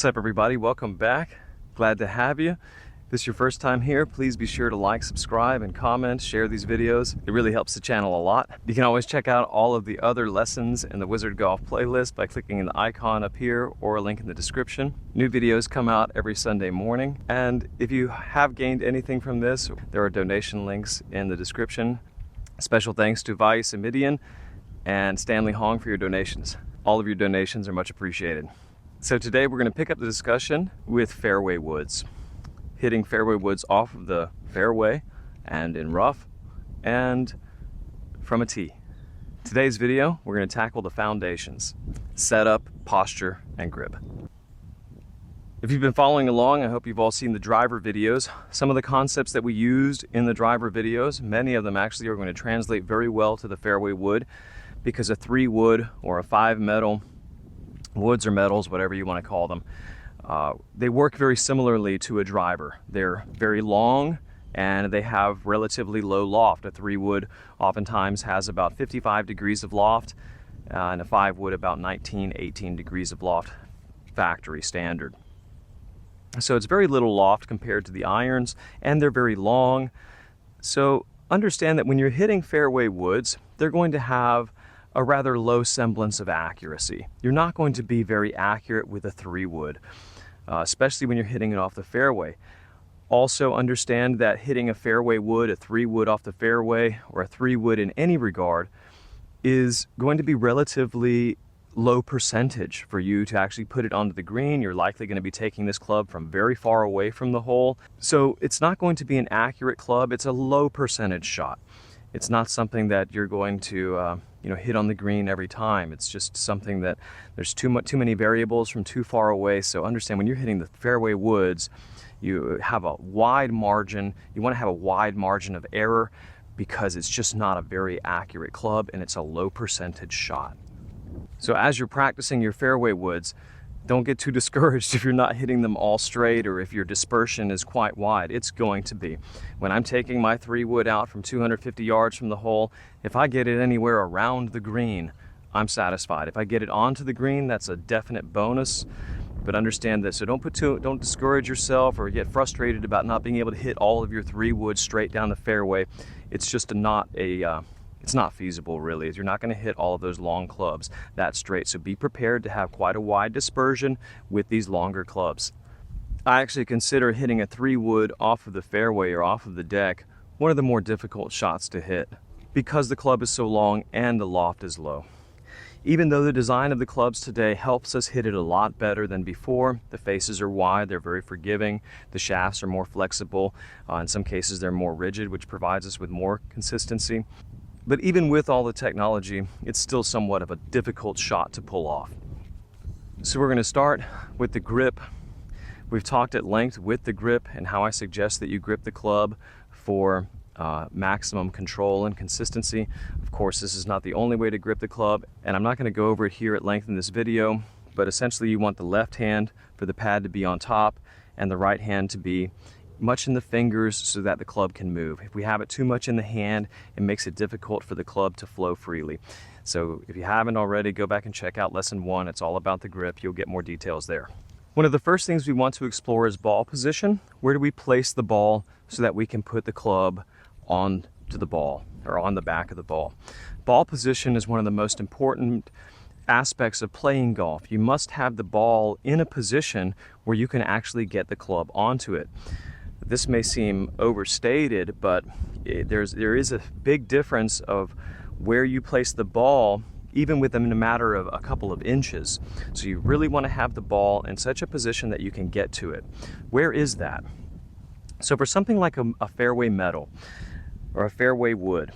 What's up, everybody? Welcome back. Glad to have you. If this is your first time here, please be sure to like, subscribe, and comment, share these videos. It really helps the channel a lot. You can always check out all of the other lessons in the Wizard Golf playlist by clicking the icon up here or a link in the description. New videos come out every Sunday morning. And if you have gained anything from this, there are donation links in the description. Special thanks to Vice and Midian and Stanley Hong for your donations. All of your donations are much appreciated. So today we're going to pick up the discussion with fairway woods. Hitting fairway woods off of the fairway and in rough and from a tee. Today's video, we're going to tackle the foundations: setup, posture, and grip. If you've been following along, I hope you've all seen the driver videos. Some of the concepts that we used in the driver videos, many of them actually are going to translate very well to the fairway wood, because a 3 wood or a 5 metal, woods or metals, whatever you want to call them, they work very similarly to a driver. They're very long and they have relatively low loft. A 3 wood oftentimes has about 55 degrees of loft, and a 5 wood about 18 degrees of loft, factory standard. So it's very little loft compared to the irons, and they're very long. So understand that when you're hitting fairway woods, they're going to have a rather low semblance of accuracy. You're not going to be very accurate with a 3 wood, especially when you're hitting it off the fairway. Also understand that hitting a fairway wood, a 3 wood off the fairway, or a 3 wood in any regard, is going to be relatively low percentage for you to actually put it onto the green. You're likely going to be taking this club from very far away from the hole. So it's not going to be an accurate club. It's a low percentage shot. It's not something that you're going to hit on the green every time. It's just something that there's too many variables from too far away. So understand, when you're hitting the fairway woods, you have a wide margin. You want to have a wide margin of error because it's just not a very accurate club and it's a low percentage shot. So as you're practicing your fairway woods, don't get too discouraged if you're not hitting them all straight or if your dispersion is quite wide. It's going to be. When I'm taking my 3 wood out from 250 yards from the hole, if I get it anywhere around the green, I'm satisfied. If I get it onto the green, that's a definite bonus. But understand this, so don't discourage yourself or get frustrated about not being able to hit all of your 3 wood straight down the fairway. It's just it's not feasible, really. You're not going to hit all of those long clubs that straight. So be prepared to have quite a wide dispersion with these longer clubs. I actually consider hitting a 3 wood off of the fairway or off of the deck one of the more difficult shots to hit, because the club is so long and the loft is low. Even though the design of the clubs today helps us hit it a lot better than before, the faces are wide, they're very forgiving, the shafts are more flexible, in some cases they're more rigid, which provides us with more consistency. But even with all the technology, it's still somewhat of a difficult shot to pull off. So we're going to start with the grip. We've talked at length with the grip and how I suggest that you grip the club for maximum control and consistency. Of course, this is not the only way to grip the club, and I'm not going to go over it here at length in this video, but essentially you want the left hand for the pad to be on top and the right hand to be much in the fingers so that the club can move. If we have it too much in the hand, it makes it difficult for the club to flow freely. So if you haven't already, go back and check out lesson 1. It's all about the grip. You'll get more details there. One of the first things we want to explore is ball position. Where do we place the ball so that we can put the club onto the ball or on the back of the ball? Ball position is one of the most important aspects of playing golf. You must have the ball in a position where you can actually get the club onto it. This may seem overstated, but there is a big difference of where you place the ball, even within a matter of a couple of inches. So you really want to have the ball in such a position that you can get to it. Where is that? So for something like a fairway metal or a fairway wood,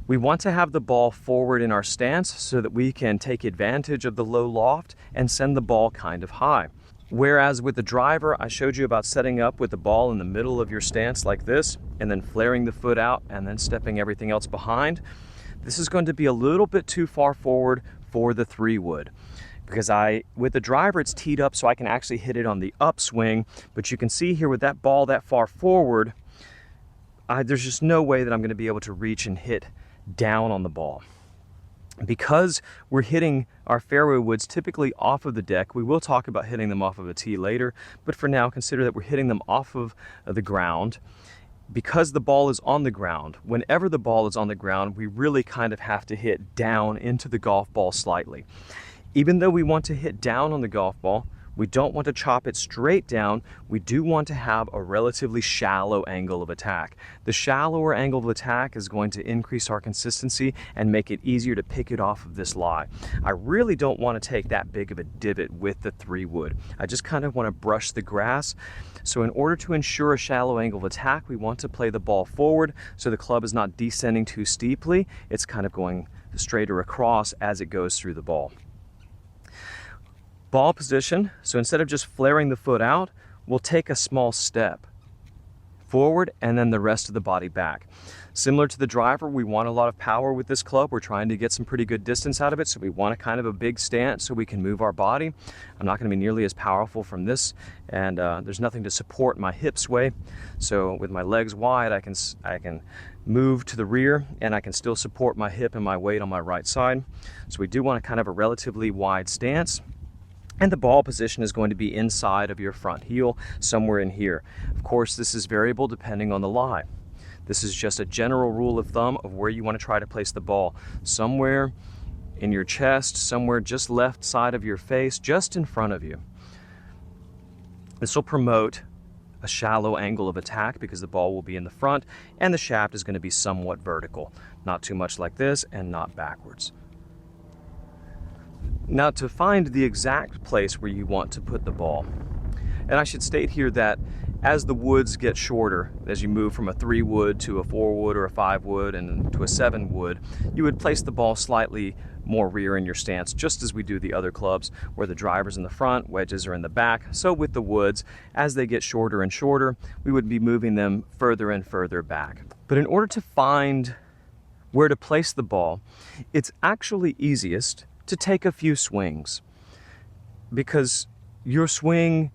we want to have the ball forward in our stance so that we can take advantage of the low loft and send the ball kind of high. Whereas with the driver, I showed you about setting up with the ball in the middle of your stance like this, and then flaring the foot out and then stepping everything else behind. This is going to be a little bit too far forward for the 3 wood. Because with the driver, it's teed up so I can actually hit it on the upswing, but you can see here with that ball that far forward, there's just no way that I'm going to be able to reach and hit down on the ball. Because we're hitting our fairway woods typically off of the deck, we will talk about hitting them off of a tee later, but for now consider that we're hitting them off of the ground. Because the ball is on the ground, whenever the ball is on the ground, we really kind of have to hit down into the golf ball slightly. Even though we want to hit down on the golf ball, we don't want to chop it straight down. We do want to have a relatively shallow angle of attack. The shallower angle of attack is going to increase our consistency and make it easier to pick it off of this lie. I really don't want to take that big of a divot with the 3-wood. I just kind of want to brush the grass. So in order to ensure a shallow angle of attack, we want to play the ball forward so the club is not descending too steeply. It's kind of going straighter across as it goes through the ball. Ball position, so instead of just flaring the foot out, we'll take a small step forward and then the rest of the body back. Similar to the driver, we want a lot of power with this club. We're trying to get some pretty good distance out of it, so we want a kind of a big stance so we can move our body. I'm not going to be nearly as powerful from this, and there's nothing to support my hip sway. So with my legs wide, I can move to the rear, and I can still support my hip and my weight on my right side. So we do want a kind of a relatively wide stance. And the ball position is going to be inside of your front heel, somewhere in here. Of course, this is variable depending on the lie. This is just a general rule of thumb of where you want to try to place the ball. Somewhere in your chest, somewhere just left side of your face, just in front of you. This will promote a shallow angle of attack because the ball will be in the front and the shaft is going to be somewhat vertical. Not too much like this and not backwards. Now, to find the exact place where you want to put the ball, and I should state here that as the woods get shorter, as you move from a 3-wood to a 4-wood or a 5-wood and to a 7-wood, you would place the ball slightly more rear in your stance, just as we do the other clubs, where the driver's in the front, wedges are in the back. So with the woods, as they get shorter and shorter, we would be moving them further and further back. But in order to find where to place the ball, it's actually easiest to take a few swings, because your swing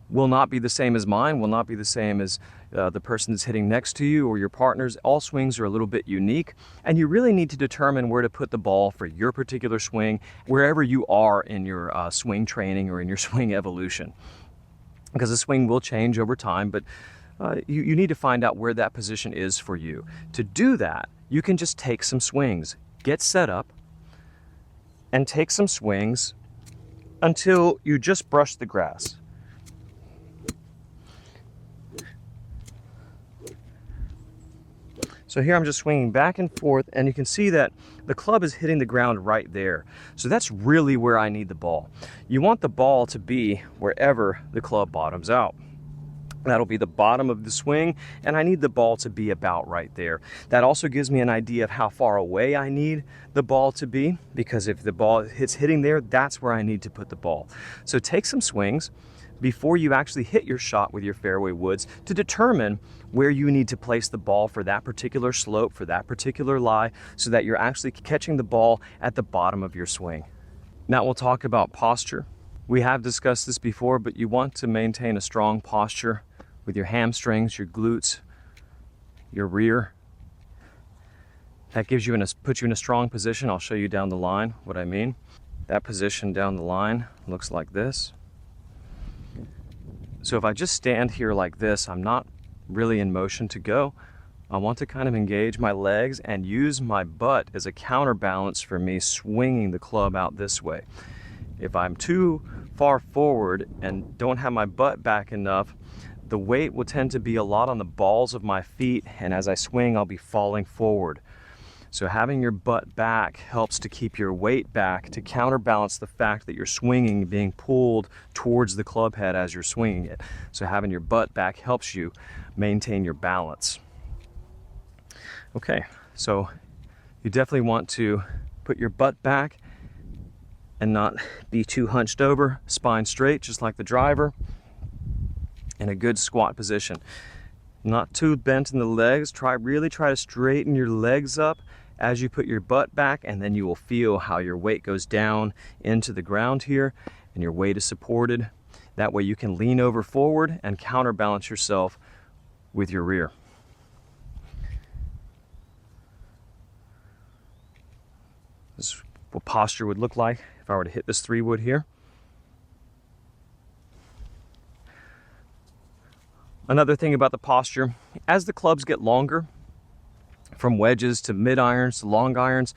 will not be the same as mine, will not be the same as the person that's hitting next to you or your partner's. All swings are a little bit unique, and you really need to determine where to put the ball for your particular swing, wherever you are in your swing training or in your swing evolution, because the swing will change over time, but you need to find out where that position is for you. To do that, you can just take some swings, get set up, and take some swings until you just brush the grass. So here I'm just swinging back and forth, and you can see that the club is hitting the ground right there. So that's really where I need the ball. You want the ball to be wherever the club bottoms out. That'll be the bottom of the swing, and I need the ball to be about right there. That also gives me an idea of how far away I need the ball to be, because if the ball is hitting there, that's where I need to put the ball. So take some swings before you actually hit your shot with your fairway woods to determine where you need to place the ball for that particular slope, for that particular lie, so that you're actually catching the ball at the bottom of your swing. Now we'll talk about posture. We have discussed this before, but you want to maintain a strong posture with your hamstrings, your glutes, your rear. That gives you puts you in a strong position. I'll show you down the line what I mean. That position down the line looks like this. So if I just stand here like this, I'm not really in motion to go. I want to kind of engage my legs and use my butt as a counterbalance for me swinging the club out this way. If I'm too far forward and don't have my butt back enough, the weight will tend to be a lot on the balls of my feet, and as I swing, I'll be falling forward. So having your butt back helps to keep your weight back to counterbalance the fact that you're swinging, being pulled towards the club head as you're swinging it. So having your butt back helps you maintain your balance. Okay, so you definitely want to put your butt back and not be too hunched over, spine straight, just like the driver, in a good squat position. Not too bent in the legs. Really try to straighten your legs up as you put your butt back, and then you will feel how your weight goes down into the ground here and your weight is supported. That way you can lean over forward and counterbalance yourself with your rear. This is what posture would look like if I were to hit this 3-wood here. Another thing about the posture, as the clubs get longer, from wedges to mid irons to long irons,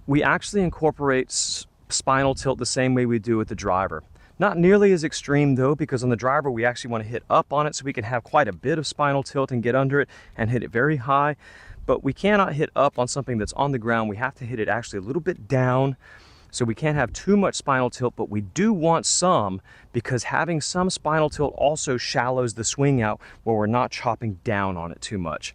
we actually incorporate spinal tilt the same way we do with the driver. Not nearly as extreme though, because on the driver we actually want to hit up on it so we can have quite a bit of spinal tilt and get under it and hit it very high. But we cannot hit up on something that's on the ground. We have to hit it actually a little bit down. So we can't have too much spinal tilt, but we do want some, because having some spinal tilt also shallows the swing out where we're not chopping down on it too much.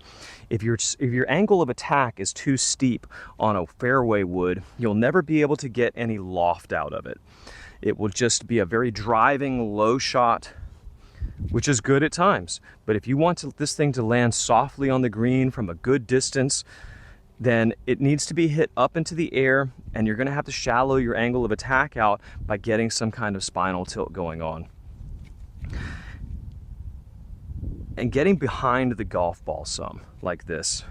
If your angle of attack is too steep on a fairway wood, you'll never be able to get any loft out of it. It will just be a very driving low shot, which is good at times. But if you want this thing to land softly on the green from a good distance, then it needs to be hit up into the air, and you're going to have to shallow your angle of attack out by getting some kind of spinal tilt going on. And getting behind the golf ball some, like this.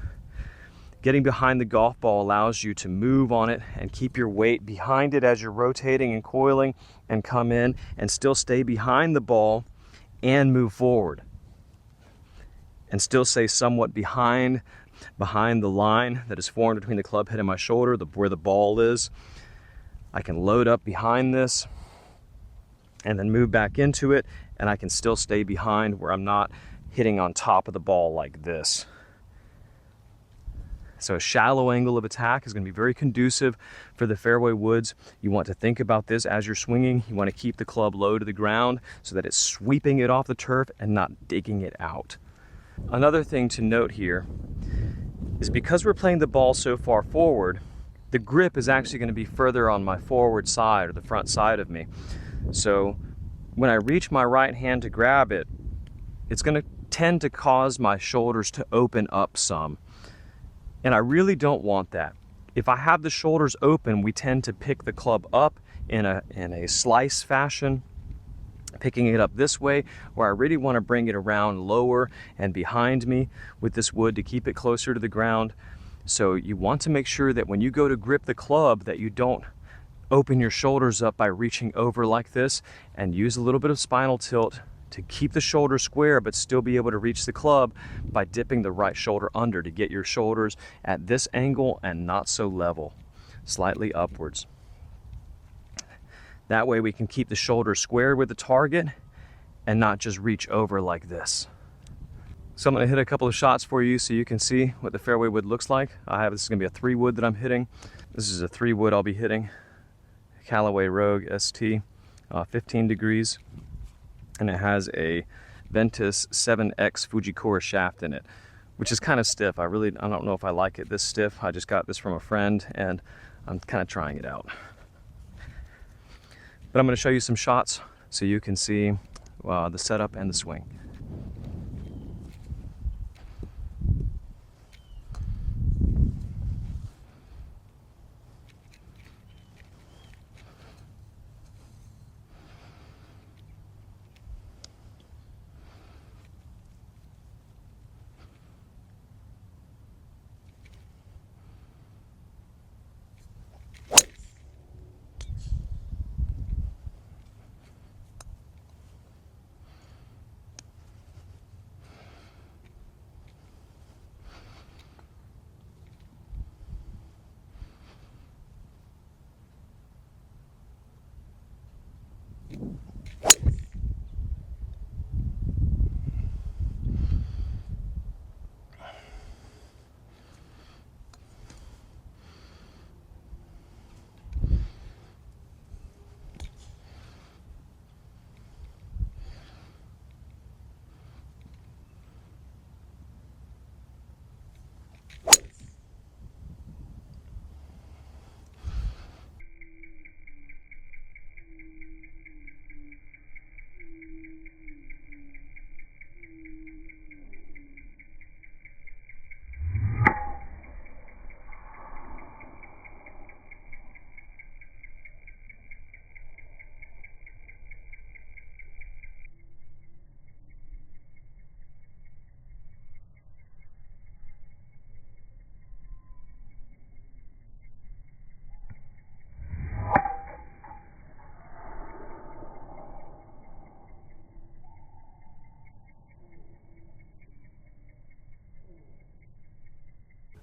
Getting behind the golf ball allows you to move on it and keep your weight behind it as you're rotating and coiling, and come in and still stay behind the ball and move forward. And still stay somewhat behind the line that is formed between the club head and my shoulder, where the ball is. I can load up behind this and then move back into it, and I can still stay behind where I'm not hitting on top of the ball like this. So a shallow angle of attack is going to be very conducive for the fairway woods. You want to think about this as you're swinging. You want to keep the club low to the ground so that it's sweeping it off the turf and not digging it out. Another thing to note here is, because we're playing the ball so far forward, the grip is actually going to be further on my forward side, or the front side of me. So when I reach my right hand to grab it, it's going to tend to cause my shoulders to open up some. And I really don't want that. If I have the shoulders open, we tend to pick the club up in a slice fashion, picking it up this way, where I really want to bring it around lower and behind me with this wood to keep it closer to the ground. So you want to make sure that when you go to grip the club, that you don't open your shoulders up by reaching over like this, and use a little bit of spinal tilt to keep the shoulder square but still be able to reach the club by dipping the right shoulder under to get your shoulders at this angle and not so level, slightly upwards. That way we can keep the shoulder squared with the target and not just reach over like this. So I'm going to hit a couple of shots for you so you can see what the fairway wood looks like. This is going to be a 3-wood that I'm hitting. This is a 3-wood I'll be hitting. Callaway Rogue ST, 15 degrees. And it has a Ventus 7X Fujikura shaft in it, which is kind of stiff. I don't know if I like it this stiff. I just got this from a friend and I'm kind of trying it out. But I'm going to show you some shots so you can see the setup and the swing.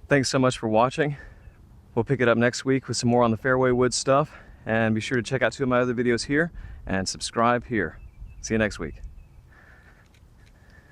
Thanks so much for watching. We'll pick it up next week with some more on the fairway wood stuff, and be sure to check out 2 of my other videos here and subscribe here. See you next week.